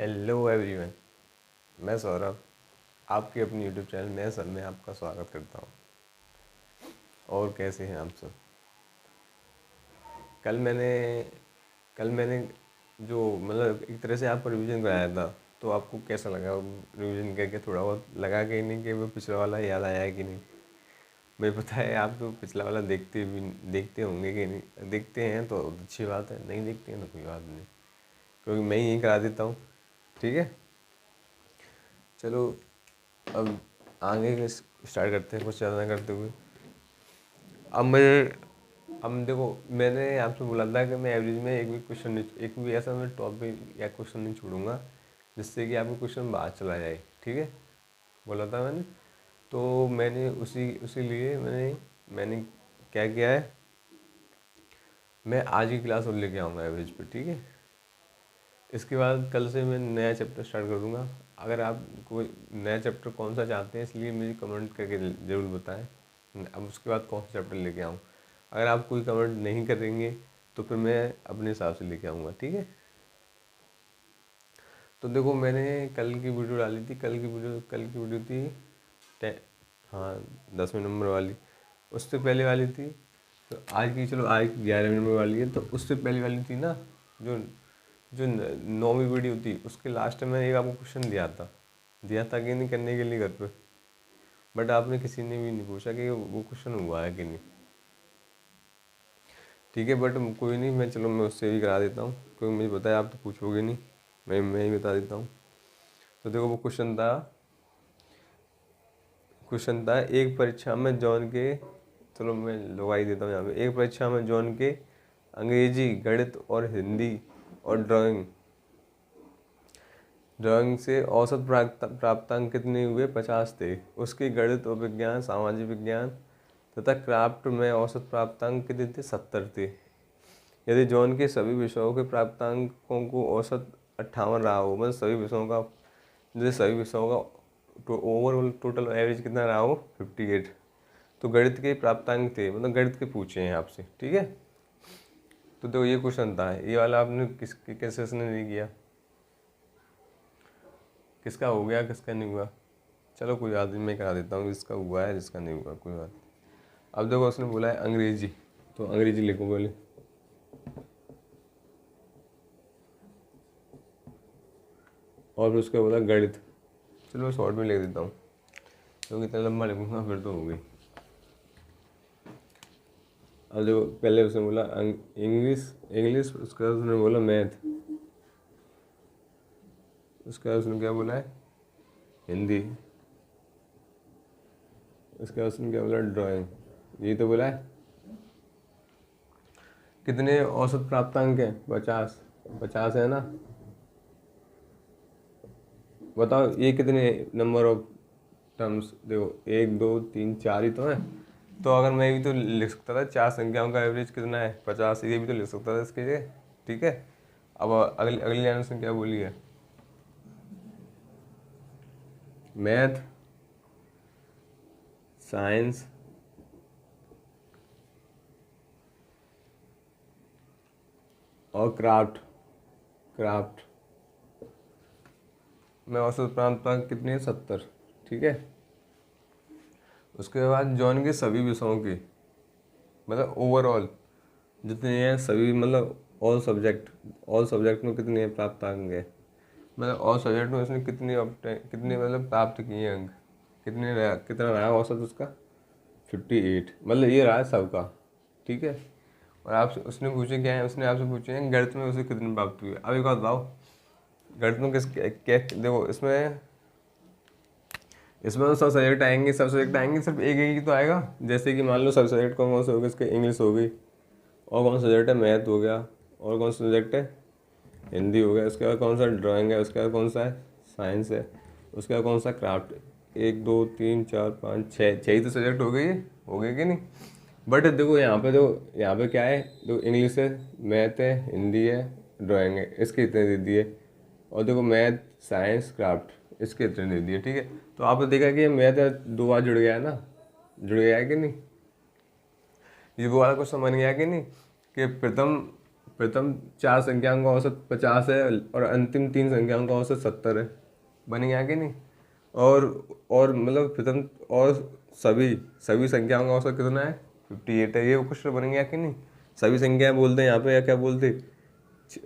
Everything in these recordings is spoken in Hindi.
हेलो एवरीवन, मैं सौरभ आपके अपनी यूट्यूब चैनल में सब में आपका स्वागत करता हूँ। और कैसे हैं आप सब? कल मैंने कल मैंने जो मतलब एक तरह से आपको रिवीजन कराया था, तो आपको कैसा लगा रिवीजन करके? थोड़ा बहुत लगा कि नहीं कि वो पिछला वाला याद आया है कि नहीं? मुझे पता है आप तो पिछला वाला देखते होंगे कि नहीं। देखते हैं तो अच्छी बात है, नहीं देखते हैं तो कोई बात नहीं, क्योंकि मैं यही करा देता हूँ। ठीक है, चलो अब आगे स्टार्ट करते हैं कुछ ज़्यादा करते हुए। अब मैं अब देखो, मैंने आपसे बोला था कि मैं एवरेज में एक भी ऐसा मैं टॉपिक या क्वेश्चन नहीं छोड़ूंगा जिससे कि आपको क्वेश्चन बाहर चला जाए। ठीक है, बोला था मैंने। तो मैंने उसी उसी लिए मैंने क्या किया है, मैं आज की क्लास और लेके आऊँगा एवरेज पे। ठीक है, इसके बाद कल से मैं नया चैप्टर स्टार्ट कर दूँगा। अगर आप कोई नया चैप्टर कौन सा चाहते हैं, इसलिए मुझे कमेंट करके ज़रूर बताएं। अब उसके बाद कौन सा चैप्टर लेके आऊँ। अगर आप कोई कमेंट नहीं करेंगे तो फिर मैं अपने हिसाब से लेके आऊँगा। ठीक है, तो देखो मैंने कल की वीडियो डाली थी। कल की वीडियो थी हाँ, 10वें नंबर वाली। उससे पहले वाली थी तो आज की, चलो आज 11वें नंबर वाली है। तो उससे पहले वाली थी ना, जो जो 9वीं वीडियो थी, उसके लास्ट में एक आपको क्वेश्चन दिया था कि नहीं करने के लिए घर पे। बट आपने किसी ने भी नहीं पूछा कि वो क्वेश्चन हुआ है कि नहीं। ठीक है, बट कोई नहीं, मैं उससे भी करा देता हूँ, क्योंकि मुझे पता है आप तो पूछोगे नहीं। मैं ही बता देता हूँ। तो देखो वो क्वेश्चन था एक परीक्षा में जॉन के, चलो मैं लगवाई देता हूँ यहाँ पे। एक परीक्षा में जॉन के अंग्रेजी, गणित और हिंदी और ड्राइंग से औसत प्राप्तांक कितने हुए? 50 थे। उसके गणित और विज्ञान, सामाजिक विज्ञान तथा क्राफ्ट में औसत प्राप्तांक कितने थे? 70 थे। यदि जॉन के सभी विषयों के प्राप्तांकों को औसत 58 रहा हो, मतलब सभी विषयों का ओवरऑल टोटल एवरेज कितना रहा हो? 58। तो गणित के प्राप्तांक थे, मतलब गणित के पूछे हैं आपसे। ठीक है, तो देखो ये क्वेश्चन था। ये वाला आपने कैसे नहीं किया? किसका हो गया, किसका नहीं हुआ? चलो कोई बात नहीं, मैं करा देता हूँ जिसका हुआ है, जिसका नहीं हुआ कोई बात नहीं। अब देखो उसने बोला है अंग्रेजी, तो अंग्रेजी लिखो बोले। और फिर उसका बोला गणित। चलो मैं शॉर्ट में लिख देता हूँ, क्योंकि इतना लंबा लिखूंगा फिर तो हो गई। अब देखो पहले उसने बोला इंग्लिश इंग्लिश उसके बाद उसने बोला मैथ, उसके बाद उसने क्या बोला है? हिंदी। उसके बाद उसने क्या बोला? ड्राइंग। ये तो बोला है। कितने औसत प्राप्तांक है? 50। 50 है ना? बताओ ये कितने नंबर ऑफ टर्म्स? देखो 1 2 3 4 ही तो है। तो अगर मैं भी तो लिख सकता था 4 संख्याओं का एवरेज कितना है? 50। ये भी तो लिख सकता था इसके लिए। ठीक है, अब अगली अगली लाइन उसने क्या बोली है? मैथ, साइंस और क्राफ्ट में औसत प्राप्तांक कितनी है? 70। ठीक है, उसके बाद जॉन के सभी विषयों के, मतलब ओवरऑल जितने हैं सभी, मतलब ऑल सब्जेक्ट में कितने प्राप्तांक है? मतलब ऑल सब्जेक्ट में उसने कितने मतलब प्राप्त किए अंक? कितना रहा औसत उसका? 58। मतलब ये रहा है सबका। ठीक है, और आपसे उसने पूछे क्या है? उसने आपसे पूछे हैं गणित में उसे कितने प्राप्त हुए। अब एक बात बताओ, गणित में क्या देखो, इसमें तो सब सब्जेक्ट आएंगे, सिर्फ एक एक ही तो आएगा। जैसे कि मान लो सब सब्जेक्ट कौन कौन से हो गए? इसके इंग्लिश हो गई, और कौन सा सब्जेक्ट है? मैथ हो गया, और कौन सा सब्जेक्ट है? हिंदी हो गया। उसके बाद कौन सा? ड्राइंग है। उसके बाद कौन सा है? साइंस है। उसके बाद कौन सा? क्राफ्ट। 1 2 3 4 5 6 ही तो सब्जेक्ट हो गए कि नहीं? बट देखो यहाँ पे क्या है? देखो इंग्लिश है, मैथ है, हिंदी है, ड्राइंग है, इसके इतने दे दिए। और देखो मैथ, साइंस, क्राफ्ट, इसके इतने दे दिए। ठीक है, तो आपने देखा कि मैथ 2 बार जुड़ गया है ना? जुड़ गया है कि नहीं? ये वो वाला क्वेश्चन बन गया कि नहीं, कि प्रथम 4 संख्याओं का औसत 50 है और अंतिम 3 संख्याओं का औसत 70 है। बन गया कि नहीं? और मतलब प्रथम और सभी सभी संख्याओं का औसत कितना है? 58 है। ये क्वेश्चन बन गया कि नहीं? सभी संख्याएं बोलते हैं यहाँ पे, या क्या बोलते,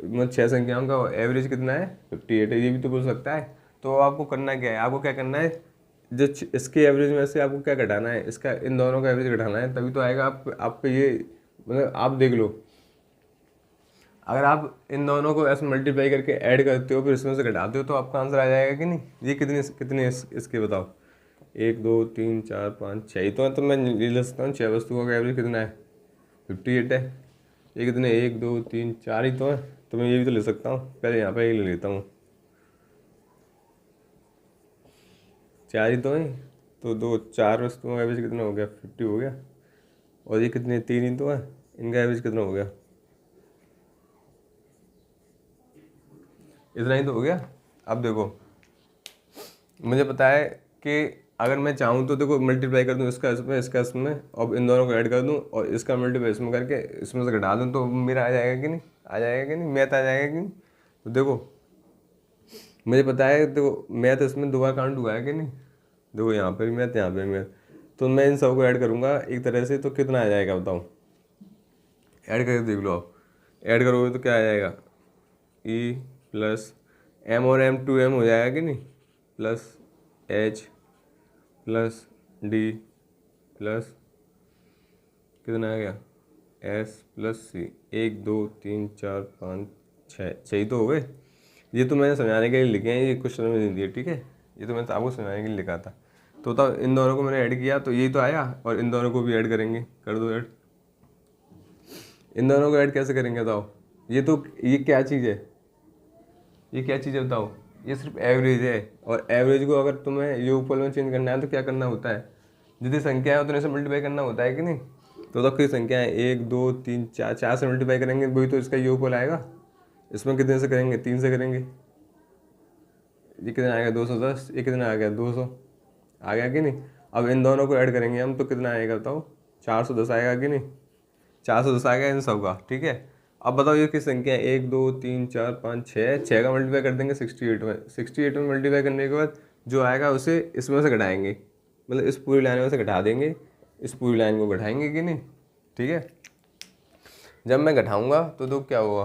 मतलब 6 संख्याओं का एवरेज कितना है? 58 है। ये भी तो बोल सकता है। तो आपको करना क्या है, आपको क्या करना है, जो इसके एवरेज में से आपको क्या घटाना है, इसका इन दोनों का एवरेज घटाना है, तभी तो आएगा। आप पे ये, मतलब आप देख लो, अगर आप इन दोनों को ऐसे मल्टीप्लाई करके ऐड करते हो फिर इसमें से घटाते हो तो आपका आंसर आ जाएगा कि नहीं? ये कितने कितने इसके बताओ, 1 2 3 4 5 6 ही तो है। तो मैं ये ले सकता हूँ 6 वस्तुओं का एवरेज कितना है? 58 है। ये कितने, 1 2 3 4 ही तो है। तो मैं ये भी तो ले सकता हूँ। पहले यहाँ पे ये ले लेता हूँ, 4 ही तो है। तो 4 वस्तुओं का एवरेज कितना हो गया? 50 हो गया। और ये कितने, 3 ही तो है। इनका एवरेज कितना हो गया? इतना ही तो हो गया। अब देखो, मुझे पता है कि अगर मैं चाहूँ तो देखो मल्टीप्लाई कर दूँ इसका इसमें, और इन दोनों को ऐड कर दूँ और इसका मल्टीप्लाई इसमें करके इसमें से घटा दूँ तो मेरा आ जाएगा कि नहीं? आ जाएगा कि नहीं? मैथ आ जाएगा कि नहीं? तो देखो मुझे पता है, देखो मैथ इसमें 2 बार काउंट हुआ है कि नहीं? देखो यहाँ पे भी मैथ, यहाँ पे भी मैथ। तो मैं इन सबको ऐड करूँगा एक तरह से, तो कितना आ जाएगा बताओ? ऐड करके देख लो आप। ऐड करोगे तो क्या आ जाएगा? ई प्लस एम और एम 2m हो जाएगा कि नहीं? Plus H plus D plus कितना आ गया? एस प्लस सी। 1 2 3 4 5 6 ही तो हो गए। ये तो मैंने समझाने के लिए लिखे हैं, ये क्वेश्चन में नहीं दिए, ठीक है? ये तो मैंने आपको समझाने के लिए लिखा था। तो तब इन दोनों को मैंने ऐड किया तो यही तो आया, और इन दोनों को भी ऐड करेंगे, कर दो ऐड। इन दोनों को ऐड कैसे करेंगे बताओ? ये क्या चीज़ है? ये क्या चीज़ है बताओ? ये सिर्फ एवरेज है। और एवरेज को अगर तुम्हें योगफल में चेंज करना है तो क्या करना होता है? जितनी संख्या है उतने से मल्टीप्लाई करना होता है कि नहीं? तो कितनी संख्या है? 1 2 3 4, 4 से मल्टीप्लाई करेंगे वही तो इसका योगफल आएगा। इसमें कितने से करेंगे? 3 से करेंगे। ये कितना आएगा? 210। ये कितना आ गया? 200 आ गया कि नहीं? अब इन दोनों को ऐड करेंगे हम तो कितना आएगा बताओ? 410 आएगा कि नहीं? 410 आ गया इन सब का, ठीक है। अब बताओ ये किस संख्या है? 1 2 3 4 5 6 का मल्टीप्लाई कर देंगे 68 में। 68 में मल्टीप्लाई करने के बाद जो आएगा उसे इसमें से घटाएंगे, मतलब इस पूरी लाइन में से घटा देंगे, इस पूरी लाइन को घटाएंगे कि नहीं? ठीक है। जब मैं घटाऊंगा तो देखो क्या होगा।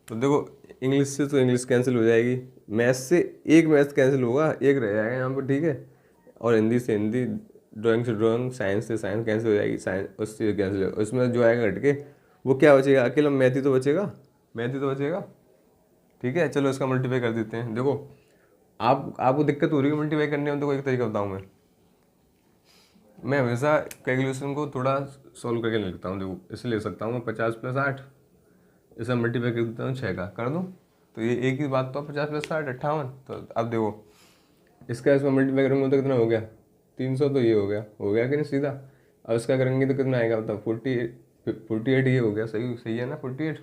तो देखो इंग्लिश से तो इंग्लिश कैंसिल हो जाएगी, मैथ से एक मैथ कैंसिल होगा, एक रह जाएगा यहाँ पर, ठीक है। और हिंदी से हिंदी, ड्राइंग से ड्राइंग, साइंस से साइंस कैंसिल हो जाएगी, साइंस उससे कैंसिल होगा। उसमें जो आएगा घट के वो क्या बचेगा? अकेला मैथ ही तो बचेगा, मैथ ही तो बचेगा, ठीक है। चलो इसका मल्टीप्लाई कर देते हैं। देखो आपको दिक्कत हो रही है मल्टीप्लाई करने में, तो एक तरीका बताऊँ मैं हमेशा कैलकुलेशन को थोड़ा सॉल्व करके लिखता हूँ। देखो इसे ले सकता हूँ मैं 50 + 8, इसे मल्टीप्लाई कर देता हूँ 6 का, कर दूँ तो ये एक ही बात तो 50 + 8 58। तो अब देखो इसका इसमें मल्टीप्लाई करूँगा तो कितना हो गया? 300। तो ये हो गया कि नहीं सीधा? अब इसका करेंगे तो कितना आएगा बताओ? 48 ये हो गया, सही सही है ना 48।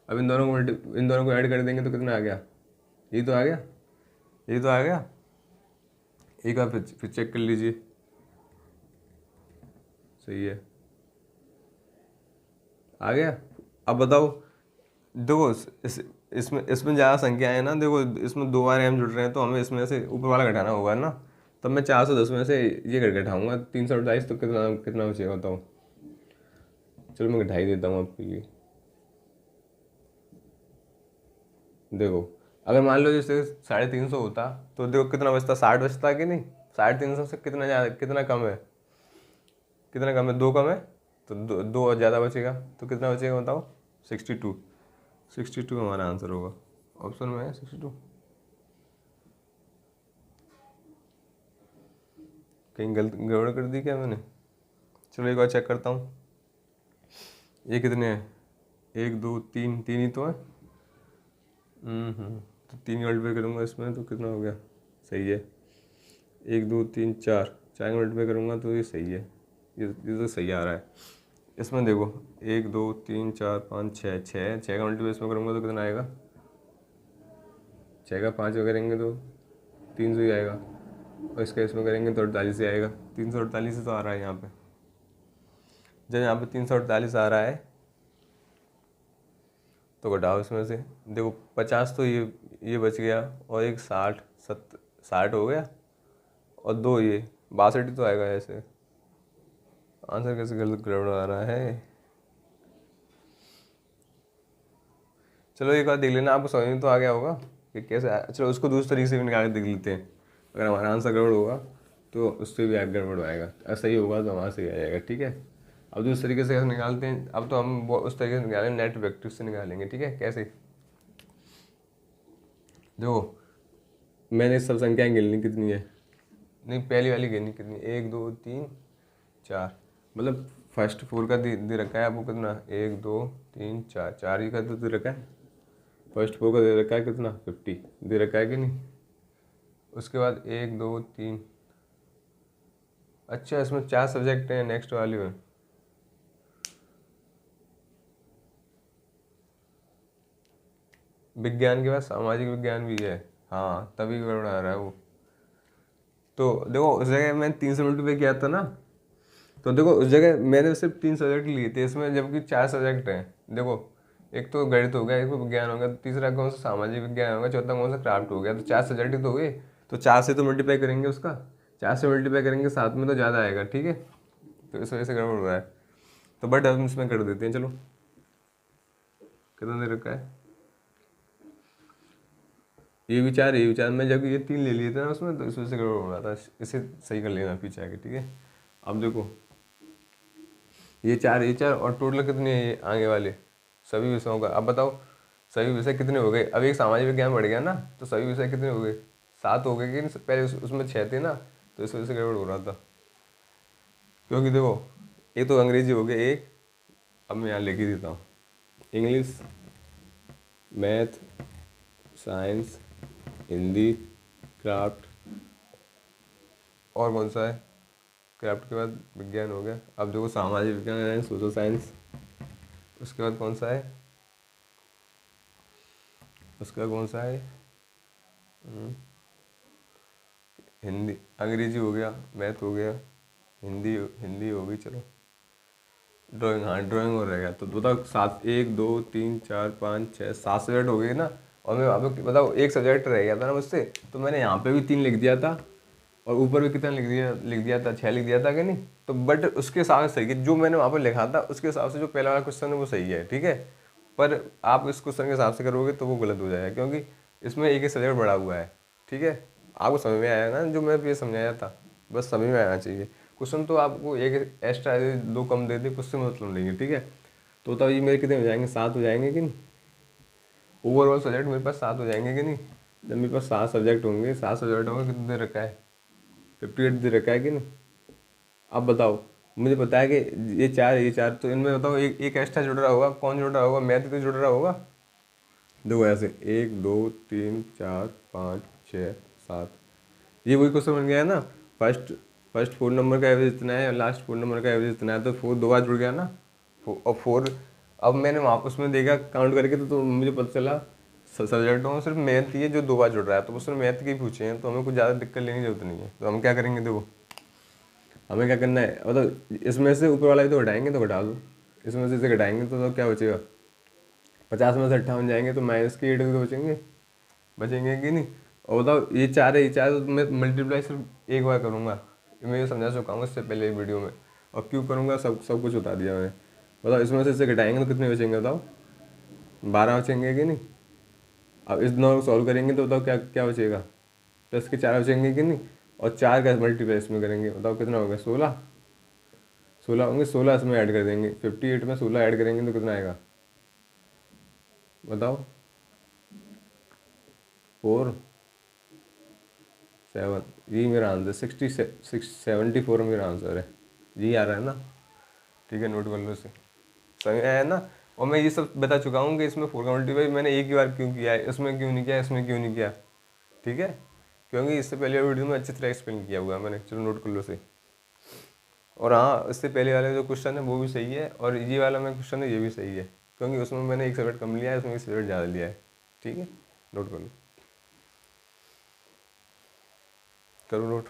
अब इन दोनों को ऐड कर देंगे तो कितना आ गया? ये तो आ गया, ये तो आ गया। एक बार फिर चेक कर लीजिए, सही है, आ गया। अब बताओ, देखो इसमें ज़्यादा संख्या है ना, देखो इसमें 2 बार m जुड़ रहे हैं तो हमें इसमें से ऊपर वाला घटाना होगा ना। तब मैं 410 में से ये घटाऊंगा 328, तो कितना कितना बचेगा बताओ? चलो मैं घटा ही देता हूँ आपके लिए। देखो अगर मान लो जैसे 350 होता तो देखो कितना बचता? 60 बचता कि नहीं? 350 से कितना ज़्यादा, कितना कम है? कितना कम है? 2 कम है, तो दो और ज़्यादा बचेगा, तो कितना बचेगा बताओ? 62। 62 हमारा आंसर होगा, ऑप्शन में है 62। कहीं गलत गड़बड़ कर दी क्या मैंने? चलो एक बार चेक करता हूँ। ये कितने हैं? 1 2 3, 3 ही तो है। तो 3 मल्टीप्लाई करूँगा इसमें तो कितना हो गया? सही है। 1 2 3 4, 4 मल्टीप्लाई करूँगा तो ये सही है, ये तो सही आ रहा है। इसमें देखो 1 2 3 4 5 6, 6 का मल्टीप्लाई इसमें करूँगा तो कितना आएगा? 6 का 5 करेंगे तो 300 ही आएगा, और इसका इसमें करेंगे तो 48 ही आएगा। 348 ही तो आ रहा है यहाँ पे। जब यहाँ पे 348 आ रहा है तो घटाओ इसमें से। देखो 50 तो ये बच गया, और एक 60 हो गया, और 2 ये 62 ही तो आएगा ऐसे। आंसर कैसे गलत गड़बड़ आ रहा है। चलो एक बार देख लेना, आपको समझ में तो आ गया होगा कि कैसे चलो उसको दूसरे तरीके से भी निकाल के देख लेते हैं। अगर हमारा आंसर गड़बड़ होगा तो उससे भी आगे गड़बड़ आएगा, अगर सही होगा तो हमारा सही आ जाएगा। ठीक है, अब दूसरे तरीके से कैसे निकालते हैं। अब तो हम उस तरीके से निकालेंगे, नेट वेक्टर से निकालेंगे। ठीक है, कैसे, देखो मैंने सब संख्याएं गिननी कितनी है, नहीं पहली वाली गिननी कितनी, 1 2 3 4, मतलब फर्स्ट 4 का दे रखा है आपको कितना, 1 2 3 4, 4 ही का तो दे रखा है। फर्स्ट 4 का दे रखा है कितना, 50 दे रखा है कि नहीं। उसके बाद 1 2 3, अच्छा इसमें 4 सब्जेक्ट हैं नेक्स्ट वाले में। विज्ञान के बाद सामाजिक विज्ञान भी है, हाँ तभी गड़बड़ आ रहा है वो। तो देखो उस जगह मैंने 3 से मल्टीप्लाई किया था ना, तो देखो उस जगह मैंने सिर्फ 3 सब्जेक्ट लिए थे इसमें, जबकि 4 सब्जेक्ट हैं। देखो एक तो गणित हो गया, एक तो विज्ञान हो गया, तो तीसरा कौन सा सामाजिक विज्ञान होगा, चौथा कौन सा क्राफ्ट हो गया। तो 4 सब्जेक्ट ही तो हुए, तो 4 से तो मल्टीप्लाई करेंगे उसका, 4 से मल्टीप्लाई करेंगे 7 में तो ज़्यादा आएगा। ठीक है, तो इस वजह से गड़बड़ हो रहा है। तो बट हम इसमें कर देते हैं, चलो कितना दे रखा है, ये विचार मैं जब ये 3 ले लिए थे ना उसमें, तो इस वजह से गड़बड़ हो रहा था। इसे सही कर लेना पीछे आके। ठीक है, अब देखो ये चार और टोटल कितने हैं ये आगे वाले सभी विषयों का। अब बताओ सभी विषय कितने हो गए। अब एक सामाजिक विज्ञान बढ़ गया ना, तो सभी विषय कितने हो गए, 7 हो गए कि नहीं? पहले उसमें 6 थे ना, तो इस वजह से गड़बड़ हो रहा था। क्योंकि देखो एक तो अंग्रेजी हो गया एक, अब मैं यहाँ लिख ही देता हूँ, English, math, science, Hindi, craft, और कौन सा है, क्राफ्ट के बाद विज्ञान हो गया। अब देखो सामाजिक विज्ञान है, सोशल साइंस, उसके बाद कौन सा है, उसका कौन सा है, हिंदी, अंग्रेजी हो गया, मैथ हो गया, हिंदी हिंदी हो गई, चलो ड्राइंग, हाँ ड्राइंग हो रहेगा। तो बताओ 7, 1 2 3 4 5 6 7 सब्जेक्ट हो गए ना। और मैं अब बताओ एक सब्जेक्ट रह गया था ना मुझसे, तो मैंने यहाँ पे भी 3 लिख दिया था, और ऊपर भी कितना लिख दिया था, 6 लिख दिया था कि नहीं। तो बट उसके हिसाब से सही है, जो मैंने वहाँ पर लिखा था उसके हिसाब से जो पहला वाला क्वेश्चन है वो सही है। ठीक है, पर आप इस क्वेश्चन के हिसाब से करोगे तो वो गलत हो जाएगा, क्योंकि इसमें एक ही सब्जेक्ट बढ़ा हुआ है। ठीक है, आपको समझ में आया ना जो मैं ये समझाया था, बस समझ में आना चाहिए। क्वेश्चन तो आपको एक एक्स्ट्रा दे 2 कम दे दे, उससे मतलब नहीं है। ठीक है, तो तब ये मेरे कितने हो जाएंगे, 7 हो जाएंगे कि नहीं। ओवरऑल सब्जेक्ट मेरे पास 7 हो जाएंगे कि नहीं। जब मेरे पास 7 सब्जेक्ट होंगे, 7 सब्जेक्ट होंगे, कितने दे रखा है, 58 दे रखा है कि नहीं। अब बताओ, मुझे पता है कि ये चार तो इनमें बताओ एक एक्स्ट्रा जुड़ रहा होगा, कौन जुड़ रहा होगा, मैथ तो जुड़ रहा होगा। देखो ऐसे 1 2 3 4 5 6 7, ये वही क्वेश्चन बन गया है ना। फर्स्ट फर्स्ट 4 नंबर का एवरेज इतना है और लास्ट 4 नंबर का एवरेज इतना है, तो 4 2 बार जुड़ गया ना। और 4, अब मैंने वहाँ उसमें देखा काउंट करके, तो मुझे पता चला सब्जेक्टों में सिर्फ मैथ ही है जो 2 बार जुड़ रहा है, तो उसमें मैथ के ही पूछे हैं, तो हमें कुछ ज़्यादा दिक्कत लेने की जरूरत नहीं है। तो हम क्या करेंगे, देखो हमें क्या करना है, मतलब इसमें से ऊपर वाला भी तो घटाएंगे, तो घटा दो, इसमें से इसे घटाएंगे तो क्या बचेगा, 50 में से 58 जाएंगे, तो माइनस के 8 तो बचेंगे कि नहीं। और बताओ ये 4 है, ये 4 तो मैं मल्टीप्लाई सिर्फ एक बार करूँगा, ये मैं ये समझा चुका हूँ इससे पहले वीडियो में, और क्यों करूँगा सब कुछ बता दिया मैंने। बताओ इसमें से इसे घटाएंगे तो कितने बचेंगे, बताओ 12 बचेंगे कि नहीं। अब इस दोनों को सॉल्व करेंगे तो बताओ क्या क्या बचेगा, प्लस के 4 बचेंगे कि नहीं। और 4 का मल्टीप्लाई इसमें करेंगे, बताओ कितना होगा, 16, 16 होंगे, 16 इसमें ऐड कर देंगे, 58 में 16 ऐड करेंगे तो कितना आएगा, बताओ 4 7, यही मेरा आंसर 74 मेरा आंसर है, यही आ रहा है ना। ठीक है, नोट कर लो इसे, समझ आया ना। और मैं ये सब बता चुका हूँ कि इसमें 4 का मल्टीप्लाई मैंने एक ही बार क्यों किया है, इसमें क्यों नहीं किया, इसमें क्यों नहीं किया। ठीक है, क्योंकि इससे पहले वीडियो में अच्छी तरह एक्सप्लेन किया हुआ है मैंने, चलो नोट कर लो इसे। और हाँ, इससे पहले वाला जो क्वेश्चन है वो भी सही है, और ये वाला मैं क्वेश्चन है ये भी सही है, क्योंकि उसमें मैंने एक सब्जेक्ट कम लिया है, उसमें एक सब्जेक्ट ज़्यादा लिया है। ठीक है, नोट कर लो, करो नोट।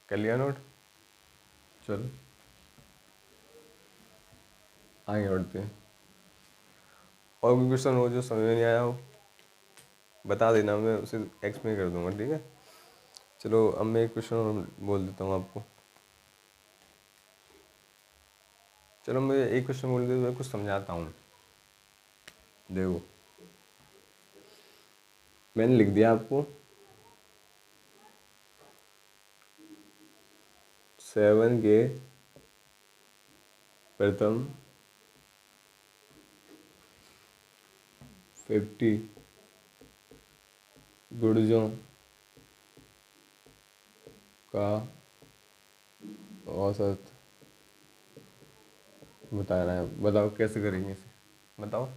कर लिया नोट? चलो आगे बढ़ते हैं। और कोई क्वेश्चन हो जो समझ में नहीं आया हो बता देना, मैं उसे एक्सप्लेन कर दूंगा, ठीक है। चलो अब मैं एक क्वेश्चन और बोल देता हूँ आपको। चलो मैं एक क्वेश्चन बोल देता हूँ, मैं कुछ समझाता हूँ। देखो मैंने लिख दिया आपको 7 के प्रथम 50 गुणजों का औसत बताना है। बताओ कैसे करेंगे इसे, बताओ।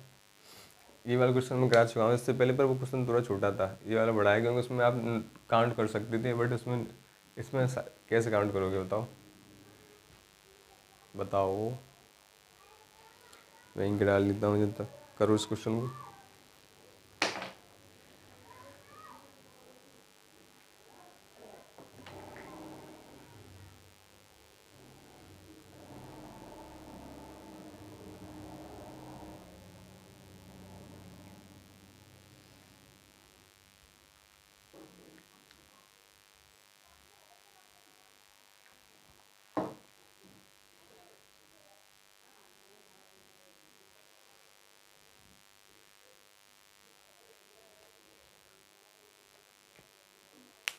ये वाला क्वेश्चन मैं करा चुका हूँ इससे पहले, पर वो क्वेश्चन थोड़ा छोटा था। ये वाला बड़ा है क्योंकि उसमें आप काउंट कर सकते थे, बट इसमें इसमें कैसे काउंट करोगे बताओ, बताओ। मैं इंक डाल लेता हूँ जब तक, करो इस क्वेश्चन को।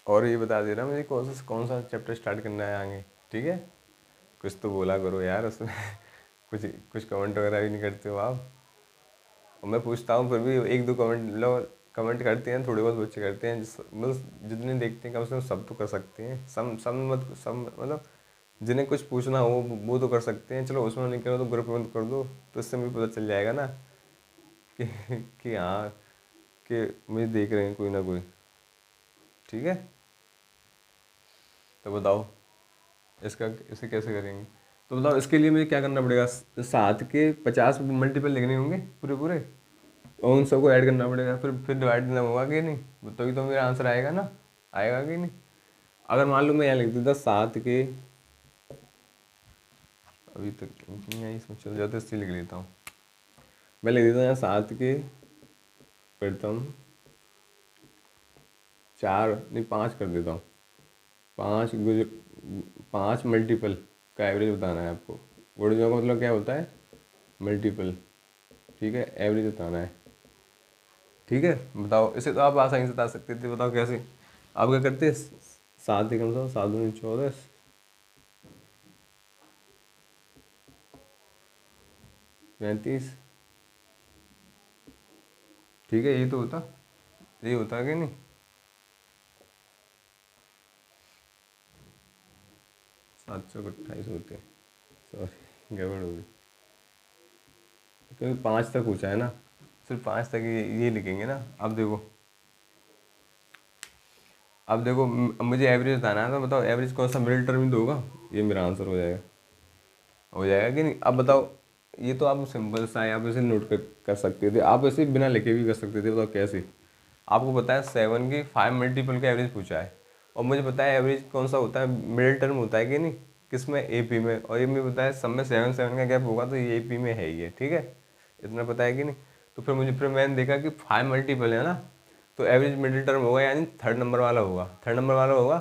और ये बता दे रहा मुझे कौन सा चैप्टर स्टार्ट करना है आगे, ठीक है। कुछ तो बोला करो यार उसमें कुछ कुछ कमेंट वगैरह भी नहीं करते हो आप। और मैं पूछता हूँ फिर भी एक दो कमेंट लोग कमेंट करते हैं, थोड़े बहुत बच्चे करते हैं, बस जितने देखते हैं कम से कम सब तो कर सकते हैं। सब मतलब जिन्हें कुछ पूछना हो वो तो कर सकते हैं। चलो उसमें नहीं करो तो ग्रुप में कर दो, तो इससे मुझे पता चल जाएगा ना कि कि हाँ कि मुझे देख रहे हैं कोई ना कोई, ठीक है। तो बताओ इसका इसे कैसे करेंगे। तो बताओ इसके लिए मुझे क्या करना पड़ेगा। 7 के 50 मल्टीपल लिखने होंगे पूरे पूरे, और उन सबको ऐड करना पड़ेगा, फिर डिवाइड देना होगा कि नहीं, तभी तो मेरा आंसर आएगा ना, आएगा कि नहीं। अगर मान लो मैं यहाँ लिख देता 7 के, अभी तक नहीं आई इसमें, चल जाते इससे लिख लेता हूँ। मैं लिख देता हूँ यहाँ 7 के प्रथम 4 नहीं 5 कर देता हूँ। 5 5 मल्टीपल का एवरेज बताना है आपको। गुणजों का मतलब क्या होता है, मल्टीपल, ठीक है, एवरेज बताना है, ठीक है। बताओ इसे तो आप आसानी से बता सकते थे, बताओ कैसे। आप क्या करते, 7 एकम 100, 7 दूनी 14, 35, ठीक है। यही होता है कि नहीं। 728 होते हैं, सॉरी गड़बड़ हो गई, क्योंकि 5 तक पूछा है ना, सिर्फ 5 तक ये लिखेंगे ना। अब देखो मुझे एवरेज बताना है, तो बताओ एवरेज कौन सा मिडिल टर्म ही तो होगा, ये मेरा आंसर हो जाएगा, हो जाएगा कि नहीं। अब बताओ, ये तो आप सिंपल सा है, आप इसे नोट कर सकते थे, आप इसे बिना लिखे भी कर सकते थे। बताओ कैसे। आपको पता है 7 की 5 मल्टीपल का एवरेज पूछा है, और मुझे पता है एवरेज कौन सा होता है, मिडिल टर्म होता है कि नहीं, किस में, AP में। और ये मुझे पता है सब में 7 7 का गैप होगा, तो ये AP में है ये, ठीक है। इतना पता है कि नहीं। तो फिर मैंने देखा कि 5 मल्टीपल है ना, तो एवरेज मिडिल टर्म होगा, यानी थर्ड नंबर वाला होगा, थर्ड नंबर वाला होगा।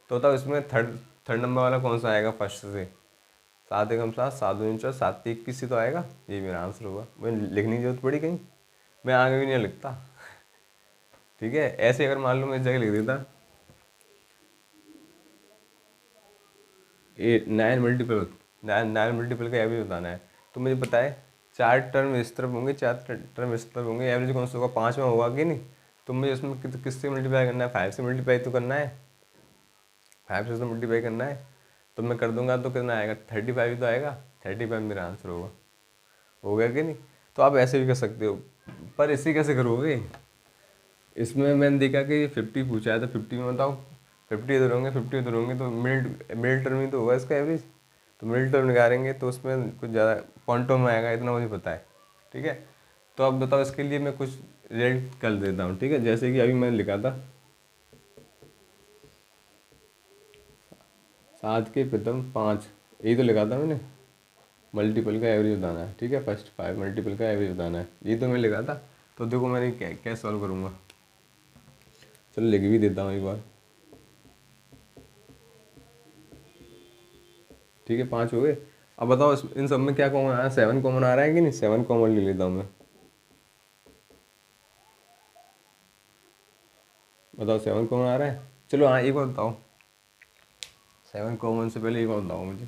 तो बताओ इसमें थर्ड थर्ड नंबर वाला कौन सा आएगा फर्स्ट से। 7 एकम 7, 7 दूनी 14, 7 21 ही तो आएगा, ये मेरा आंसर होगा। मुझे लिखने की जरूरत पड़ी कहीं, मैं आगे भी नहीं लिखता, ठीक है। ऐसे अगर मान लो मैं इस जगह लिख देता 9 9 मल्टीपल का एवरेज बताना है, तो मुझे पता है 4 टर्म इस तरफ होंगे, 4 टर्म इस तरफ होंगे, एवरेज कौन सा होगा, 5 में होगा कि नहीं। तो मुझे इसमें किससे मल्टीप्लाई करना है, 5 से मल्टीप्लाई तो करना है, 5 से तो मल्टीप्लाई करना है। तो मैं कर दूंगा, तो कितना आएगा, 35 तो आएगा, 35 मेरा आंसर होगा, हो गया कि नहीं। तो आप ऐसे भी कर सकते हो, पर इसे कैसे करोगे। इसमें मैंने देखा कि 50 पूछा है, तो 50 में बताओ 50 इधर होंगे, 50 इधर होंगे, तो मिडिल टर्म ही तो होगा इसका एवरेज। तो मिडिल टर्म निकालेंगे तो उसमें कुछ ज़्यादा पॉइंटों में आएगा, इतना मुझे पता है, ठीक है। तो अब बताओ इसके लिए मैं कुछ रिजल्ट कर देता हूँ, ठीक है। जैसे कि अभी मैंने लिखा था 7 के प्रथम 5, यही तो लिखा था मैंने। मल्टीपल का एवरेज बताना है, ठीक है। फर्स्ट 5 मल्टीपल का एवरेज बताना है, ये तो मैं लिखा था। तो देखो मैंने क्या सॉल्व करूँगा, चलो लिख भी देता हूँ एक बार। ठीक है, 5 हो गए। अब बताओ इन सब में क्या कॉमन आ रहा है, 7 कॉमन आ रहा है कि नहीं, 7 कॉमन ले लेता हूँ मैं। बताओ 7 कॉमन आ रहा है। चलो हाँ, एक बार बताओ, 7 कॉमन से पहले एक बार बताओ मुझे।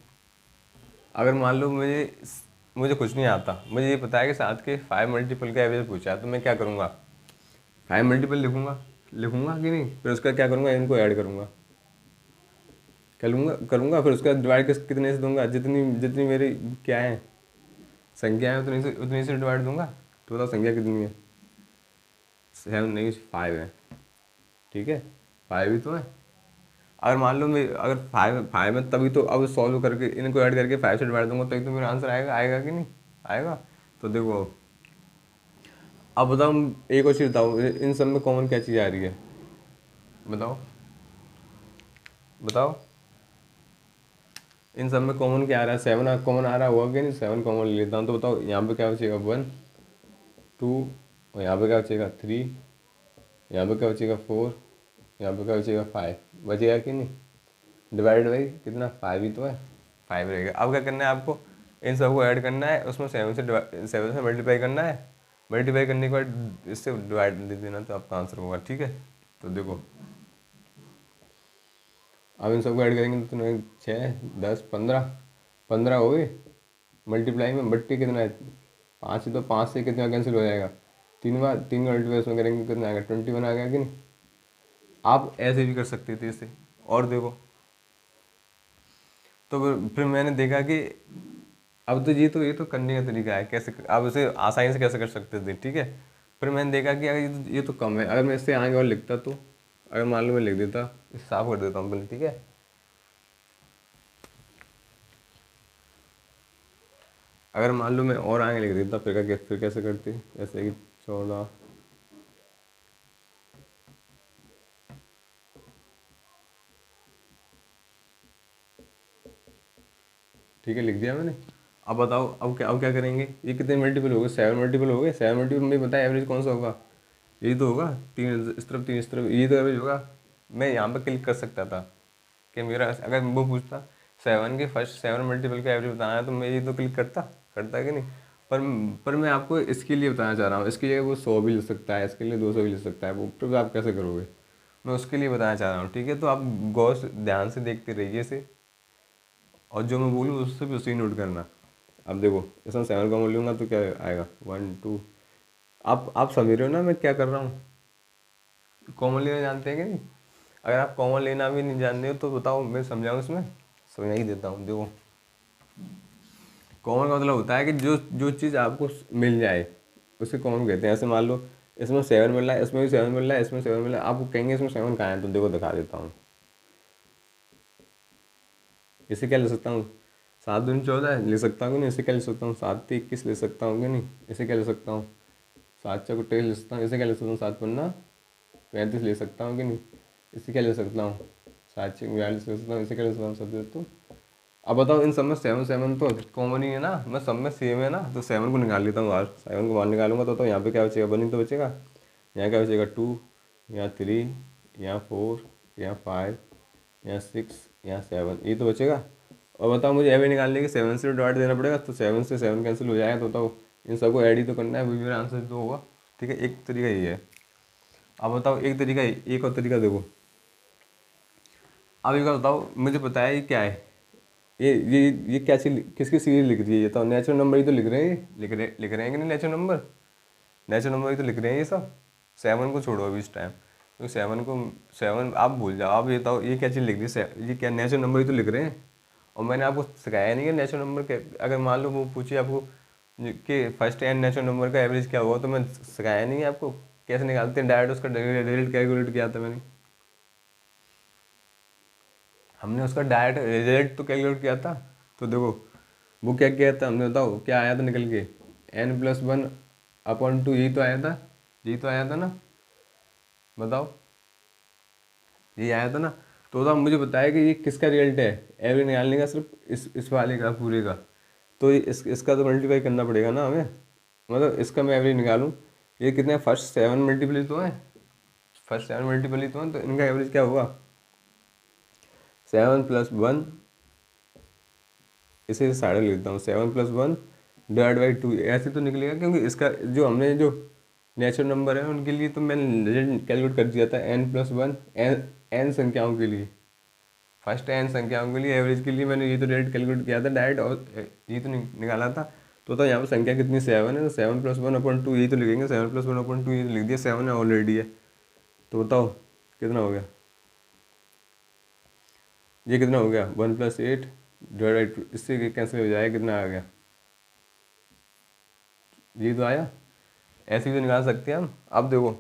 अगर मान लो मुझे कुछ नहीं आता, मुझे ये पता है कि 7 के 5 मल्टीपल का एवरेज पूछा है, तो मैं क्या करूँगा, 5 मल्टीपल लिखूँगा, लिखूँगा कि नहीं, फिर उसका क्या करूँगा, इनको ऐड करूँगा, करूँगा फिर उसका डिवाइड कितने से दूंगा, जितनी जितनी मेरी क्या है संख्या है, उतनी से डिवाइड दूंगा। तो बताओ संख्या कितनी है, 7 नहीं 5 है, ठीक है, 5 ही तो है। अगर मान लो मैं अगर 5 है तभी तो अब सॉल्व करके इनको ऐड करके 5 से डिवाइड दूंगा, तभी तो मेरा आंसर आएगा, आएगा कि नहीं आएगा। तो देखो अब बताओ, एक और चीज़ बताओ, इन सब में कॉमन क्या चीज़ आ रही है, बताओ बताओ। इन सब में कॉमन क्या आ रहा है, 7 कॉमन आ रहा होगा कि नहीं, 7 कॉमन ले लेता हूँ। तो बताओ यहाँ पे क्या बचेगा, 1 2, और यहाँ पे क्या बचेगा 3, यहाँ पे क्या बचेगा 4, यहाँ पे क्या बचेगा 5, बचेगा कि नहीं। डिवाइड बाई कितना, 5 ही तो है, 5 रहेगा। अब क्या करना है आपको, इन सबको ऐड करना है, उसमें 7 से मल्टीप्लाई करना है, मल्टीप्लाई करने के बाद इससे डिवाइड दे देना, तो आपका आंसर होगा, ठीक है। तो देखो अब इन सबको ऐड करेंगे तो तुम्हें 6 10 15, 15 हो गए। मल्टीप्लाई में बट्टी कितना है, 5 ही तो, 5 से कितना कैंसिल हो जाएगा, 3 बार, 3 का मल्टीप्लाई करेंगे कितना आएगा, 21 आ गया कि नहीं। आप ऐसे भी कर सकते थे इसे, और देखो तो फिर मैंने देखा कि अब तो ये तो करने का तरीका है, कैसे आप इसे आसानी से कैसे कर सकते थे, ठीक है। फिर मैंने देखा कि अगर ये तो कम है, अगर मैं इससे आगे और लिखता तो, अगर मान लो मैं लिख देता, इसे साफ कर देता हूँ पहले, ठीक है। अगर मान लो मैं और आगे लिख देता, फिर कैसे करती, जैसे कि 14, ठीक है, लिख दिया मैंने। अब बताओ, अब क्या करेंगे, ये कितने मल्टीपल हो गए, 7 मल्टीपल हो गए। 7 मल्टीपल में बताया एवरेज कौन सा होगा, यही तो होगा, 3 इस तरफ 3 इस तरफ, यही तो एवरेज होगा। मैं यहाँ पे क्लिक कर सकता था कि मेरा, अगर वो पूछता 7 के फर्स्ट 7 मल्टीपल का एवरेज बताना है, तो मैं ये तो क्लिक करता करता कि नहीं। पर मैं आपको इसके लिए बताना चाह रहा हूँ, इसके लिए वो 100 भी ले सकता है, इसके लिए 200 भी ले सकता है, वो फिर आप कैसे करोगे, मैं उसके लिए बताना चाह रहा हूँ, ठीक है। तो आप गौर से ध्यान से देखते रहिए इसे, और जो मैं बोलूँ उससे भी उसी नोट करना। अब देखो इसमें 7 का मूल्य लूँगा तो क्या आएगा, 1 2। आप समझ रहे हो ना मैं क्या कर रहा हूँ, कॉमन लेना जानते हैं कि नहीं। अगर आप कॉमन लेना भी नहीं जानते हो तो बताओ, मैं समझाऊँ इसमें, समझा ही देता हूँ। देखो कॉमन का मतलब होता है कि जो जो चीज़ आपको मिल जाए उसे कॉमन कहते हैं। ऐसे मान लो इसमें 7 मिल रहा है, इसमें भी 7 मिल रहा है, इसमें 7 मिल रहा है, आपको कहेंगे इसमें 7 कहाँ है, तो देखो दिखा देता हूँ। इसे क्या ले सकता हूँ, 7 दूनी 14 ले सकता हूँ कि नहीं, इसे क्या ले सकता हूँ, 7 21 ले सकता हूँ कि नहीं, इसे क्या ले सकता हूँ, 7 4 ले सकता हूँ, इसे क्या ले सकता हूँ, 7 5 35 ले सकता हूँ कि नहीं, इसे क्या ले सकता हूँ, 7 6 42 ले सकता हूँ, इसे क्या ले सकता हूँ, 7 अब बताओ इन सब में 7 7 तो कॉमन ही है ना, मैं सब में सेम है ना, तो 7 को निकाल लेता हूँ बाहर, 7 को बाहर निकालूंगा तो यहाँ पे क्या बचेगा, 1 ही तो बचेगा। यहाँ क्या बचेगा, 2, यहाँ 3, यहाँ 4, यहाँ 5, यहाँ 6, यहाँ 7, ये तो बचेगा। और बताओ मुझे एवरेज निकालने के 7 से डिवाइड देना पड़ेगा, तो 7 से 7 कैंसिल हो जाएगा, तो बताओ इन सबको ऐड ही तो करना है, वही मेरा आंसर तो होगा, ठीक है। एक तरीका ये है। अब बताओ एक तरीका, एक और तरीका देखो। अब एक बार बताओ, मुझे पता है ये क्या है, ये क्या चीज़ किसकी सीरीज लिख रही है, ये तो नेचुरल नंबर ही तो लिख रहे हैं, लिख रहे हैं कि नहीं, नेचुरल नंबर ही तो लिख रहे हैं ये सब। 7 को छोड़ो अभी इस टाइम, तो 7 आप भूल जाओ। आप ये बताओ ये क्या चीज़ लिख रही है, ये क्या नेचुरल नंबर ही तो लिख रहे हैं। और मैंने आपको सिखाया नहीं कि नेचुरल नंबर के, अगर मान लो वो पूछिए आपको कि फर्स्ट एंड नेचुरल नंबर का एवरेज क्या होगा, तो मैं सिखाया नहीं है आपको कैसे निकालते हैं, डायरेक्ट उसका रिजल्ट कैलकुलेट किया था मैंने, हमने उसका डायरेक्ट रिजल्ट तो कैलकुलेट किया था। तो देखो वो क्या किया था हमने, बताओ क्या आया था निकल के, n+1/2, यही तो आया था, यही तो आया था ना, बताओ यही आया था ना। तो अब मुझे बताया कि ये किसका रिजल्ट है, एवरेज निकालने का, सिर्फ इस वाले का पूरे का। तो इसका तो मल्टीप्लाई करना पड़ेगा ना हमें, मतलब इसका मैं एवरेज निकालूं। ये कितने, फर्स्ट 7 मल्टीपल तो है, फर्स्ट 7 मल्टीपल ही तो है, तो इनका एवरेज क्या होगा, 7+1, इसे साढ़े लिख देता हूँ, 7+1 डिवाइड बाई 2, ऐसे तो निकलेगा, क्योंकि इसका जो हमने जो नेचुरल नंबर है उनके लिए तो मैंने रिजल्ट कैलकुलेट कर दिया था, n+1, एन संख्याओं के लिए, फर्स्ट एन संख्याओं के लिए एवरेज के लिए मैंने ये तो रेट कैलकुलेट किया था डायरेक्ट, और ये तो निकाला था। तो यहाँ पर संख्या कितनी, 7 है, तो 7+1/2 यही तो लिखेंगे, 7+1/2 ये तो लिख दिया, 7 है ऑलरेडी है। तो बताओ कितना हो गया, ये कितना हो गया, 1+8 डिवाइड बाई 2, इससे कैंसिल हो जाएगा, कितना आ गया, ये तो आया। ऐसे भी तो निकाल सकते हैं हम। अब देखो,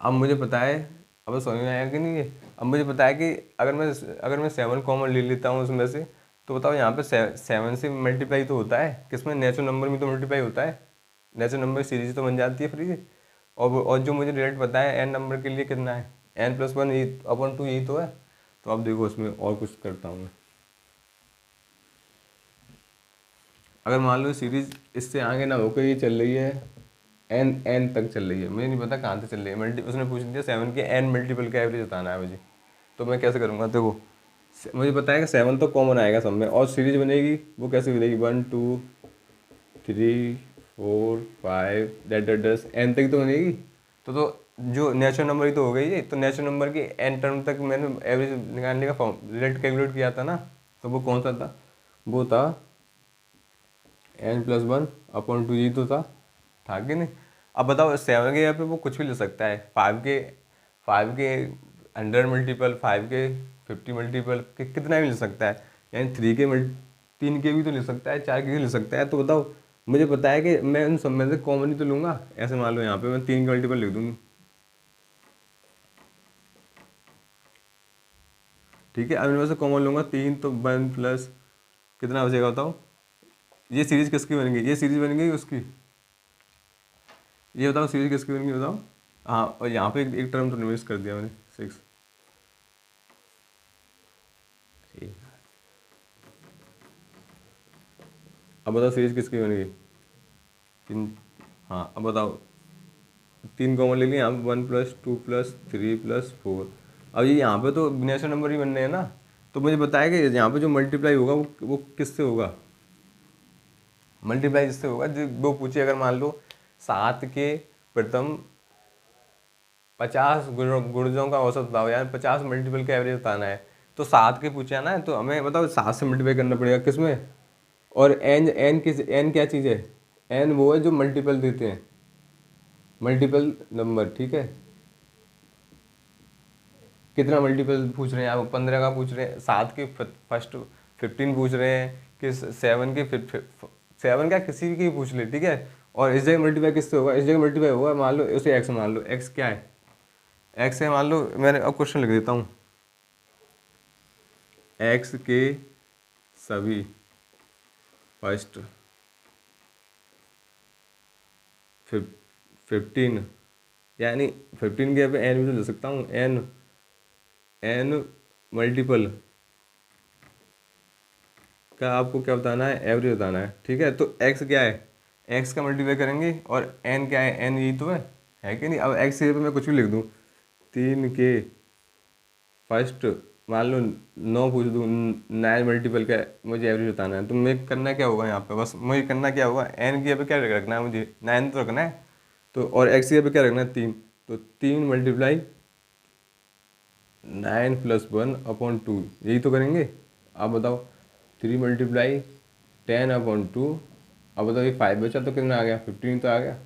अब मुझे पता है, अब समझ में आया कि नहीं ये, अब मुझे पता है कि अगर मैं 7 कॉमन ले लेता हूँ उसमें से, तो बताओ यहाँ पे 7 से मल्टीप्लाई तो होता है, किसमें, नेचुरल नंबर में तो मल्टीप्लाई होता है, नेचुरल नंबर सीरीज तो बन जाती है फ्री। और जो मुझे रिजल्ट पता है एन नंबर के लिए कितना है, n+1 अपॉन 2 यही तो है। तो अब देखो उसमें और कुछ करता हूँ मैं। अगर मान लो सीरीज इससे आगे ना होकर ये चल रही है, एन तक चल रही है, मुझे नहीं पता कहाँ तक चल रही है, उसने पूछ दिया 7 के n मल्टीपल का एवरेज बताना है मुझे, तो मैं कैसे करूँगा, देखो मुझे पता है कि 7 तो कॉमन आएगा सब में, और सीरीज बनेगी वो कैसे बनेगी, 1 2 3 4 5 डेट डेट डेट एन तक तो बनेगी। तो जो नेचुरल नंबर ही तो हो गई है, तो नेचुरल नंबर की एन टर्म तक मैंने एवरेज निकालने का रिजल्ट कैलकुलेट किया था ना, तो वो कौन सा था, वो था n+1/2, ये तो था कि नहीं। अब बताओ 7 के यहाँ पे वो कुछ भी ले सकता है, 5 के 100 मल्टीपल, 5 के 50 मल्टीपल कितना भी ले सकता है, यानी 3 के भी तो ले सकता है, 4 के भी ले सकता है। तो बताओ, मुझे पता है कि मैं उन सब में से कॉमन ही तो लूँगा, ऐसे मान लो यहाँ पे मैं 3 के मल्टीपल लिख दूँगी, ठीक है। अब इनमें से कॉमन लूँगा 3, तो 1 प्लस कितना बचेगा बताओ, ये सीरीज किसकी बन गई, ये सीरीज बन गई उसकी, ये बताओ सीरीज किसकी बन गई बताओ। हाँ, और यहाँ पे एक टर्म तो मिस कर दिया मैंने, 6। अब बताओ सीरीज किसकी बन गई, 3। हाँ अब बताओ, 3 कॉमन ले लिए यहाँ पे, 1+2+3+4। अब ये यहाँ पे तो नेचुरल नंबर ही बनने हैं ना, तो मुझे बताया कि यहाँ पे जो मल्टीप्लाई होगा वो किससे होगा, मल्टीप्लाई जिससे होगा, जो वो पूछे, अगर मान लो 7 के प्रथम 50 गुणजों का औसत बताओ, यार 50 मल्टीपल का एवरेज बताना है, तो 7 के पूछा ना, तो हमें बताओ 7 से मल्टीप्लाई करना पड़ेगा किसमें, और एन क्या चीज़ है, एन वो है जो मल्टीपल देते हैं, मल्टीपल नंबर, ठीक है। कितना मल्टीपल पूछ रहे हैं आप, 15 का पूछ रहे हैं, 7 के फर्स्ट 15 पूछ रहे हैं, कि 7 के 7 का किसी की पूछ ले, ठीक है। और इस जगह मल्टीप्लाई किससे होगा, इस जगह मल्टीप्लाई होगा, मान लो उसे एक्स मान लो, एक्स क्या है, एक्स है, मान लो मैंने अब क्वेश्चन लिख देता हूँ, एक्स के सभी फर्स्ट 15, यानी 15 के यहाँ पे एन भी तो ले सकता हूँ, एन मल्टीपल का आपको क्या बताना है, एवरेज बताना है, ठीक है। तो एक्स क्या है, एक्स का मल्टीप्लाई करेंगे, और एन क्या है, एन यही तो है कि नहीं। अब एक्स के पे मैं कुछ भी लिख दूँ, 3 के फर्स्ट मान लो 9 पूछ दूँ, 9 मल्टीपल का मुझे एवरेज बताना है, तो मैं करना क्या होगा यहाँ पे, बस मुझे करना क्या होगा, एन की पे क्या रखना है मुझे, 9 तो रखना है, तो और एक्स की पे क्या रखना है, 3, तो 3 मल्टीप्लाई 9+1/2, यही तो करेंगे। आप बताओ, 3 मल्टीप्लाई 10/2, अब बताओ ये 5 बचा तो कितना आ गया, 15 तो आ गया,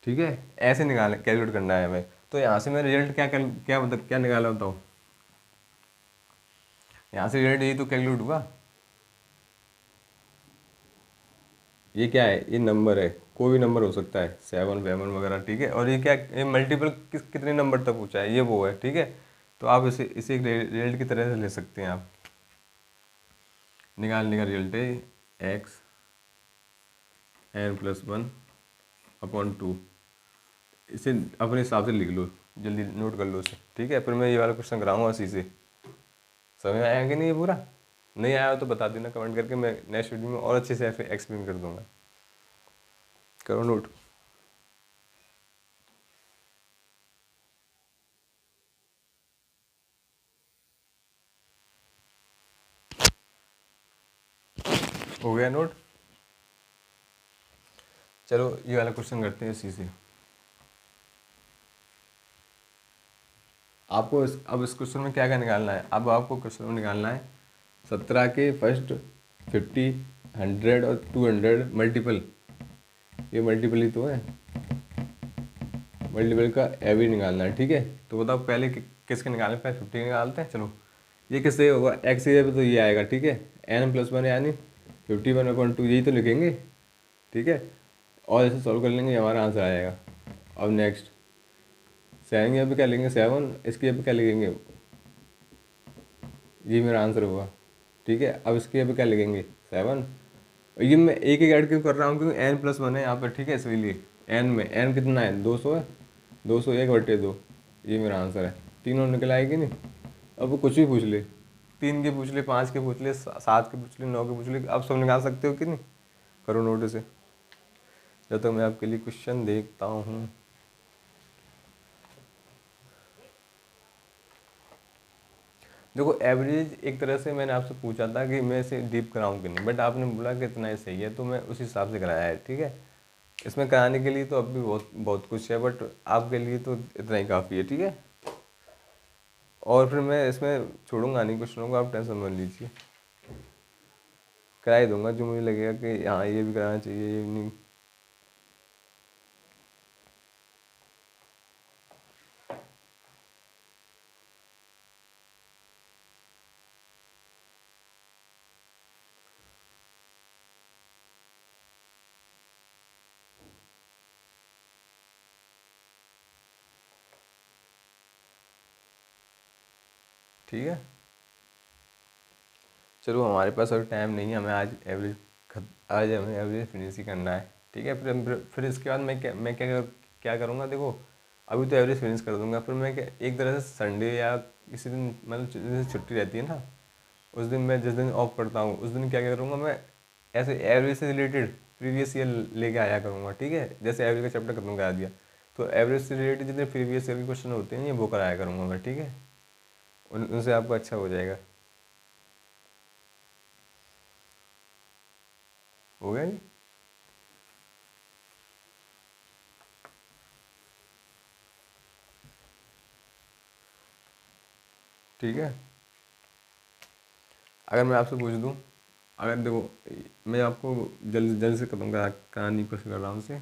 ठीक है। ऐसे निकाल कैलकुलेट करना है हमें। तो यहाँ से मैं रिजल्ट क्या निकाला बताओ, यहाँ से रिजल्ट यही तो कैलकुलेट हुआ। ये क्या है, ये नंबर है, कोई भी नंबर हो सकता है, 7 वेवन वगैरह, ठीक है। और ये क्या, ये मल्टीपल कितने नंबर तक पूछा है, ये वो है, ठीक है। तो आप इसे एक रिजल्ट की तरह से ले सकते हैं। आप निकालने का रिजल्ट है x n+1/2, इसे अपने हिसाब से लिख लो, जल्दी नोट कर लो उसे, ठीक है। फिर मैं ये वाला क्वेश्चन कराऊंगा इसी से। समझ में आया कि नहीं ये पूरा? नहीं आया हो तो बता देना कमेंट करके, मैं नेक्स्ट वीडियो में और अच्छे से एक्सप्लेन कर दूंगा। करो नोट। हो गया नोट? चलो ये वाला क्वेश्चन करते हैं इसी से। आपको अब इस क्वेश्चन में क्या क्या निकालना है? अब आपको क्वेश्चन में निकालना है 17 के फर्स्ट 50, 100 और 200 मल्टीपल। ये मल्टीपल ही तो है, मल्टीपल का एवरेज निकालना है, ठीक है। तो बताओ पहले किसके निकालना है? पहले 50 निकालते हैं। चलो ये किससे होगा? एक्स की जगह पे तो ये आएगा, ठीक है। n+1 यानी 51/2 यही तो लिखेंगे, ठीक है। और ऐसे सॉल्व कर लेंगे, हमारा आंसर आ जाएगा। अब नेक्स्ट 7 की जगह पे क्या लिखेंगे? 7। इसकी जगह पे क्या लिखेंगे? ये मेरा आंसर होगा, ठीक है। अब इसकी जगह पे क्या लिखेंगे? 7। ये मैं एक एक ऐड क्यों कर रहा हूँ? क्योंकि n+1 है यहाँ पर, ठीक है। इसलिए n में n कितना है? 200 है। 201/2 ये मेरा आंसर है। तीनों निकल आएगी नहीं। अब वो कुछ भी पूछ ले, 3 के पूछ ले, 5 के पूछ ले, 7 के पूछ ले, 9 के पूछ ले, आप सब निकाल सकते हो कि नहीं? करो नोट से जब तक मैं आपके लिए क्वेश्चन देखता हूँ। देखो एवरेज एक तरह से मैंने आपसे पूछा था कि मैं इसे डीप कराऊं कि नहीं, बट आपने बोला कि इतना ही सही है, तो मैं उस हिसाब से कराया है, ठीक है। इसमें कराने के लिए तो अब भी बहुत बहुत कुछ है, बट आपके लिए तो इतना ही काफ़ी है, ठीक है। और फिर मैं इसमें छोड़ूंगा नहीं क्वेश्चनों को, आप टेंशन मत लीजिए, करा ही दूंगा जो मुझे लगेगा कि हाँ ये भी कराना चाहिए, ये भी नहीं। ठीक है, चलो हमारे पास और टाइम नहीं है, हमें आज आज हमें एवरेज फिनिश ही करना है, ठीक है। फिर इसके बाद मैं क्या करूँगा? देखो अभी तो एवरेज फिनिश कर दूंगा, फिर मैं क्या एक तरह से संडे या किसी दिन, मतलब जिस दिन छुट्टी रहती है ना, उस दिन मैं जिस दिन ऑफ करता हूँ उस दिन क्या क्या करूँगा? मैं ऐसे एवरेज से रिलेटेड प्रीवियस ईयर लेके आया करूँगा, ठीक है। जैसे एवरेज का चैप्टर खत्म करा दिया, तो एवरेज से रिलेटेड जितने प्रीवियस ईयर के क्वेश्चन होते हैं ये वो कराया करूँगा मैं, ठीक है। उनसे आपको अच्छा हो जाएगा। हो गया जी? ठीक है। अगर मैं आपसे पूछ दूँ, अगर देखो मैं आपको जल्दी जल्दी से खत्म कराने की कोशिश कर रहा हूँ उसे,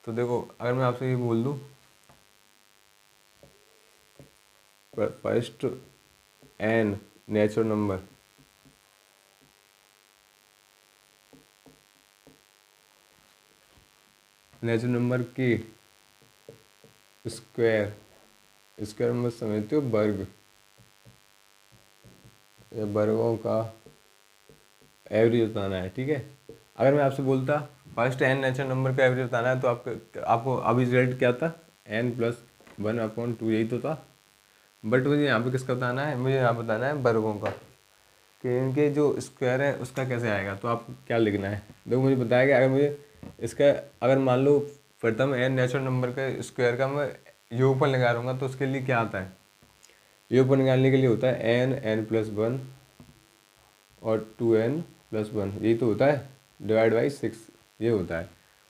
तो देखो अगर मैं आपसे ये बोल दूँ first N natural number, natural number की स्क्वायर, स्क्वायर में समझते हो वर्ग, या वर्गों का एवरेज बताना है, ठीक है। अगर मैं आपसे बोलता फर्स्ट एन नेचुरल नंबर का एवरेज बताना है, तो आपको अभी रिजल्ट क्या था? n+1/2 यही तो था। बट मुझे यहाँ पे किसका बताना है? मुझे यहाँ बताना है वर्गों का, कि इनके जो स्क्वायर है उसका कैसे आएगा। तो आप क्या लिखना है? देखो मुझे बताया कि अगर मुझे इसका, अगर मान लो प्रथम एन नेचुरल नंबर का स्क्वायर का मैं योगफल निकालूंगा, तो उसके लिए क्या आता है? योगफल निकालने के लिए होता है n+1 और 2n+1, यही तो होता है, /6 ये होता है।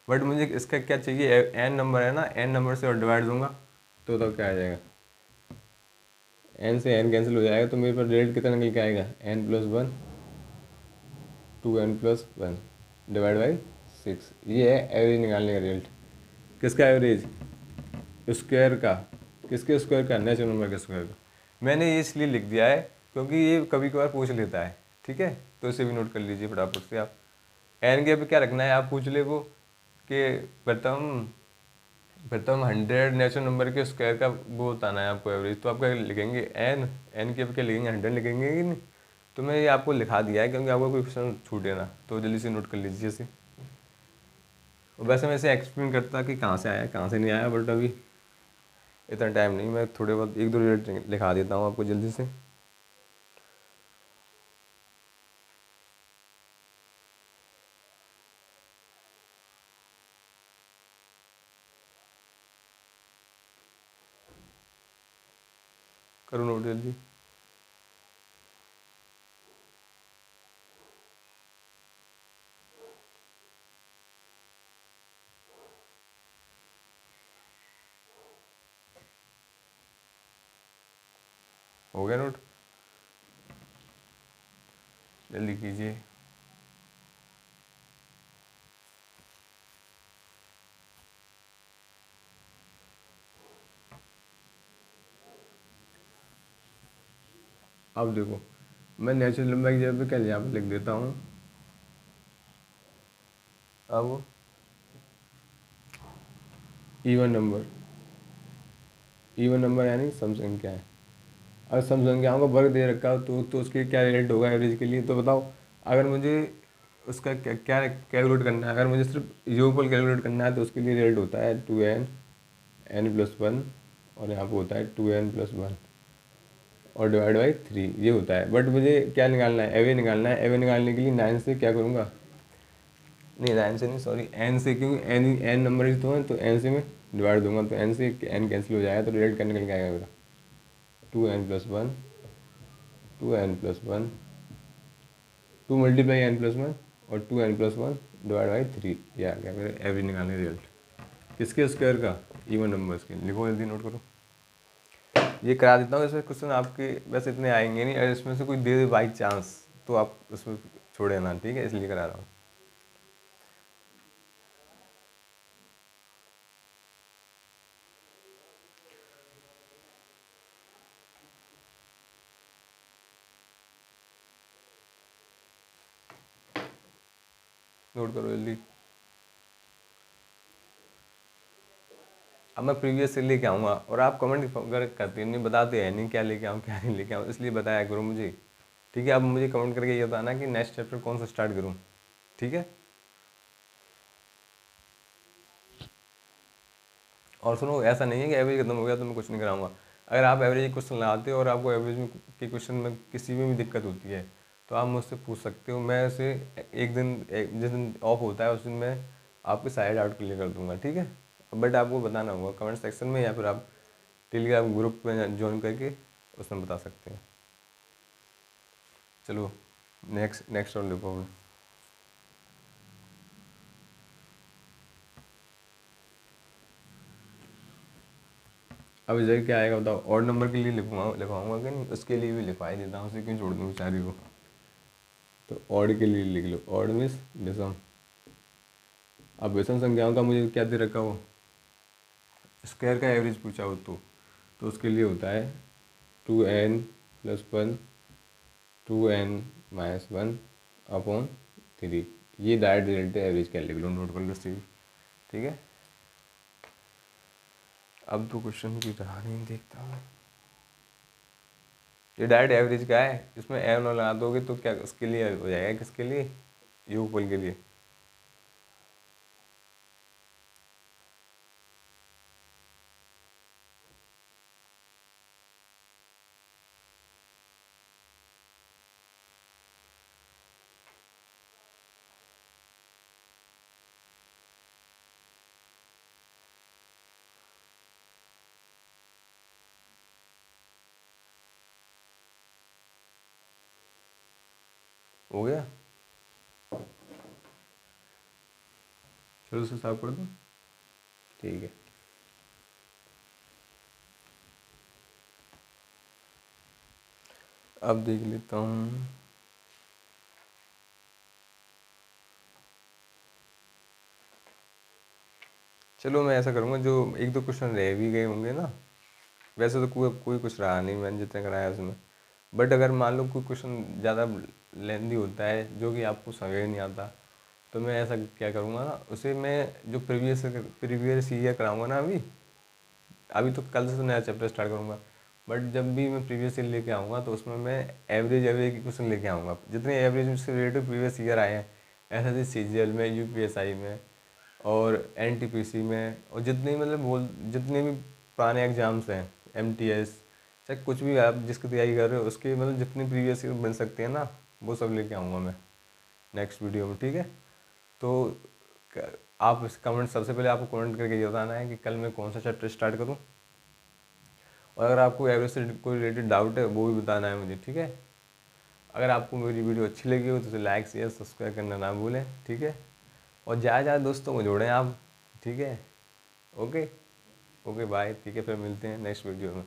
बट मुझे इसका क्या चाहिए? n नंबर है ना, n नंबर से और डिवाइड दूंगा तो तब क्या आ जाएगा? n से n कैंसिल हो जाएगा, तो मेरे पास रिजल्ट कितना निकल के आएगा? n+1 2n+1 /6। ये है एवरेज निकालने का रिजल्ट। किसका एवरेज? स्क्वायर का। किसके स्क्वायर का? नेचुरल नंबर के स्क्वायर का। मैंने ये इसलिए लिख दिया है क्योंकि ये कभी कभार पूछ लेता है, ठीक है। तो इसे भी नोट कर लीजिए फटाफट से आप। एन के पे क्या रखना है? आप पूछ ले वो कि प्रथम प्रथम 100 नेचुरल नंबर के स्क्वायर का वो बताना है आपको एवरेज, तो आप क्या लिखेंगे? एन के पे क्या लिखेंगे? 100 लिखेंगे कि नहीं? तो मैं ये आपको लिखा दिया है क्योंकि आपको कोई क्वेश्चन छूटे ना, तो जल्दी से नोट कर लीजिए इसे। वैसे मैं इसे एक्सप्लेन करता कि कहाँ से आया कहाँ से नहीं आया, बट अभी इतना टाइम नहीं, मैं थोड़े बहुत एक दो रिजल्ट लिखा देता हूँ आपको जल्दी से। करो नोट जल्दी। हो गया नोट? जल्दी कीजिए। अब देखो, मैं नेचुरल नंबर की जगह पे क्या यहाँ पे लिख देता हूँ। अब इवन नंबर, इवन नंबर यानी सम संख्या है। अगर सम संख्याओं का वर्ग दे रखा हो तो उसके क्या रिजल्ट होगा एवरेज के लिए, तो बताओ। अगर मुझे उसका क्या क्या कैलकुलेट करना है, अगर मुझे सिर्फ योगफल कैलकुलेट करना है तो उसके लिए रिजल्ट होता है 2n, n+1, और यहाँ पे होता है 2n+1 और डिवाइड बाई 3, ये होता है। बट मुझे क्या निकालना है, एवरेज निकालना है। एवरेज निकालने के लिए 9 से क्या करूँगा, नहीं 9 से नहीं, सॉरी n से, क्योंकि n नंबर ही तो है, तो n से मैं डिवाइड दूंगा, तो n से n कैंसिल हो जाएगा, तो रिजल्ट क्या निकल के आएगा मेरा, 2n+1, 2n+1, 2 मल्टीप्लाई n+1 और 2n+1 डिवाइड बाई 3, ये आ गया मेरा एवरेज निकालने रिजल्ट। किसके स्क्वायर का, इवन नंबर्स के। लिखो जल्दी, नोट करो। ये करा देता हूँ। इसमें क्वेश्चन आपके वैसे इतने आएंगे नहीं, अगर इसमें से कोई दे दे बाई चांस तो आप उसमें छोड़े ना, ठीक है, इसलिए करा रहा हूँ। नोट करो जल्दी। अब मैं प्रीवियस से लेके आऊँगा और आप कमेंट अगर करते नहीं, बताते हैं नहीं क्या लेके आऊँ क्या नहीं लेके आऊँ, इसलिए बताया करो मुझे, ठीक है। अब मुझे कमेंट करके ये बताना कि नेक्स्ट चैप्टर कौन सा स्टार्ट करूँ, ठीक है। और सुनो, ऐसा नहीं है कि एवरेज खत्म हो गया तो मैं कुछ नहीं कराऊंगा। अगर आप एवरेज क्वेश्चन लगाते हो और आपको एवरेज में के क्वेश्चन में किसी में भी दिक्कत होती है तो आप मुझसे पूछ सकते हो। मैं उसे एक दिन जिस दिन ऑफ होता है उस दिन मैं आपके सारे डाउट क्लियर कर दूंगा, ठीक है। बट आपको बताना होगा कमेंट सेक्शन में, या फिर आप टेलीग्राम ग्रुप में ज्वाइन करके उसमें बता सकते हैं। चलो नेक्स्ट और लिखो। अब इधर क्या आएगा बताओ, और नंबर के लिए लिखवाऊंगा कि नहीं, उसके लिए भी लिखवा ही देता हूँ, उसे क्यों छोड़ दूँ बेचारी को। तो ऑड के लिए लिख लो, ऑड मीन्स विषम। अब विषम संख्याओं का मुझे क्या दे रखा हो, स्क्वायर का एवरेज पूछा हो तो उसके लिए होता है 2n+1, 2n-1/3। ये डायरेक्ट रिजल्ट है एवरेज का, लिख लो, नोट कर लो सी, ठीक है। अब तो क्वेश्चन की तरह नहीं देखता मैं, ये डायरेक्ट एवरेज का है, इसमें एन और लगा दोगे तो क्या उसके लिए हो जाएगा, किसके लिए, योगफल के लिए। हो गया, चलो उसे साफ कर दो, ठीक है। अब देख लेता हूँ। चलो मैं ऐसा करूँगा, जो एक दो क्वेश्चन रह भी गए होंगे ना, वैसे तो कोई कुछ रहा नहीं मैंने जितना कराया उसमें, बट अगर मान लो कोई क्वेश्चन ज़्यादा लेंदी होता है जो कि आपको समझ नहीं आता, तो मैं ऐसा क्या करूँगा ना, उसे मैं जो प्रीवियस ईयर कराऊँगा ना, अभी अभी तो कल से तो नया चैप्टर स्टार्ट करूँगा, बट जब भी मैं प्रीवियस ईयर लेके आऊँगा तो उसमें मैं एवरेज के क्वेश्चन लेके आऊँगा, जितने एवरेज से रिलेटेड प्रीवियस ईयर आए हैं, S S C G L में, UPSI में, और एनटीपीसी में, और जितने मतलब जितने भी पुराने एग्ज़ाम्स हैं, एमटीएस, चाहे कुछ भी आप जिसकी तैयारी कर रहे हो उसके मतलब जितने प्रीवियस ईयर बन सकते हैं ना, वो सब लेके आऊँगा मैं नेक्स्ट वीडियो में, ठीक है। तो आप इस कमेंट, सबसे पहले आपको कमेंट करके ये बताना है कि कल मैं कौन सा चैप्टर स्टार्ट करूँ, और अगर आपको एवरेज से कोई रिलेटेड डाउट है वो भी बताना है मुझे, ठीक है। अगर आपको मेरी वीडियो अच्छी लगी हो तो उसे लाइक शेयर सब्सक्राइब करना ना भूलें, ठीक है। और ज़्यादा ज़्यादा दोस्तों को जोड़ें आप, ठीक है। ओके, ओके बाय, ठीक है, फिर मिलते हैं नेक्स्ट वीडियो में।